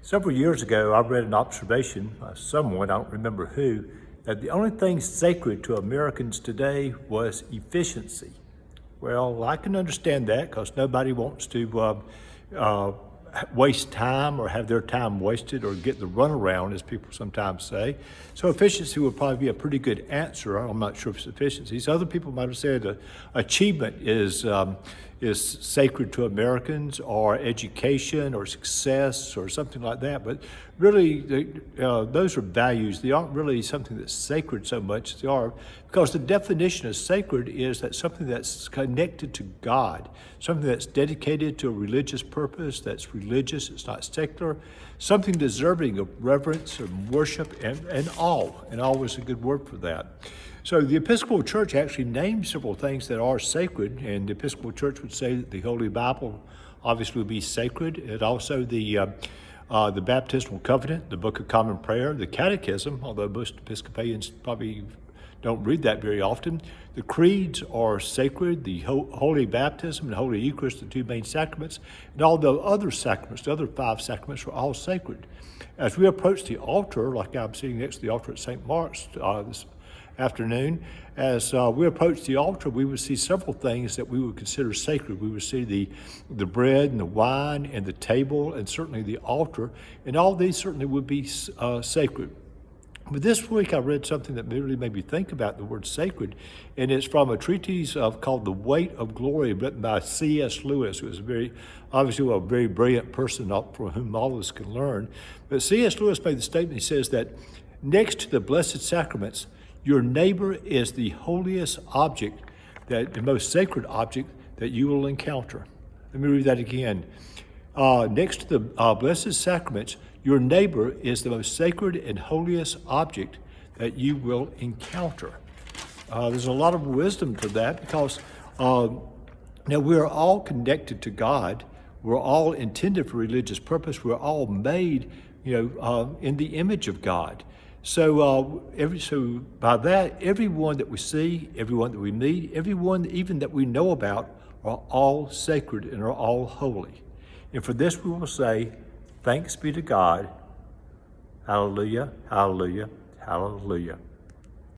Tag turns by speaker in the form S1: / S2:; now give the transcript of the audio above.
S1: Several years ago, I read an observation by someone, I don't remember who, that the only thing sacred to Americans today was efficiency. Well, I can understand that because nobody wants to waste time or have their time wasted or get the runaround, as people sometimes say. So efficiency would probably be a pretty good answer. I'm not sure if it's efficiency. So other people might have said achievement is sacred to Americans, or education or success or something like that. But really, those are values. They aren't really something that's sacred so much as they are, because the definition of sacred is that something that's connected to God, something that's dedicated to a religious purpose, that's religious, it's not secular, something deserving of reverence and worship and awe. And awe is a good word for that. So the Episcopal Church actually names several things that are sacred, and the Episcopal Church would say that the Holy Bible obviously would be sacred. It also the Baptismal Covenant, the Book of Common Prayer, the Catechism, although most Episcopalians probably don't read that very often. The creeds are sacred, the Holy Baptism and Holy Eucharist, the two main sacraments, and all the other sacraments, the other 5 sacraments, are all sacred. As we approach the altar, like I'm sitting next to the altar at St. Mark's this afternoon, as we approach the altar, we would see several things that we would consider sacred. We would see the bread and the wine and the table and certainly the altar, and all these certainly would be sacred. But this week I read something that really made me think about the word sacred, and it's from a treatise called The Weight of Glory, written by C.S. Lewis, who was obviously a very brilliant person from whom all of us can learn. But C.S. Lewis made the statement, he says that next to the blessed sacraments, your neighbor is the holiest object, the most sacred object that you will encounter. Let me read that again. Next to the blessed sacraments, your neighbor is the most sacred and holiest object that you will encounter. There's a lot of wisdom to that, because now we're all connected to God. We're all intended for religious purpose. We're all made, in the image of God. So by that, everyone that we see, everyone that we meet, everyone even that we know about are all sacred and are all holy. And for this we will say, thanks be to God. Hallelujah, hallelujah, hallelujah.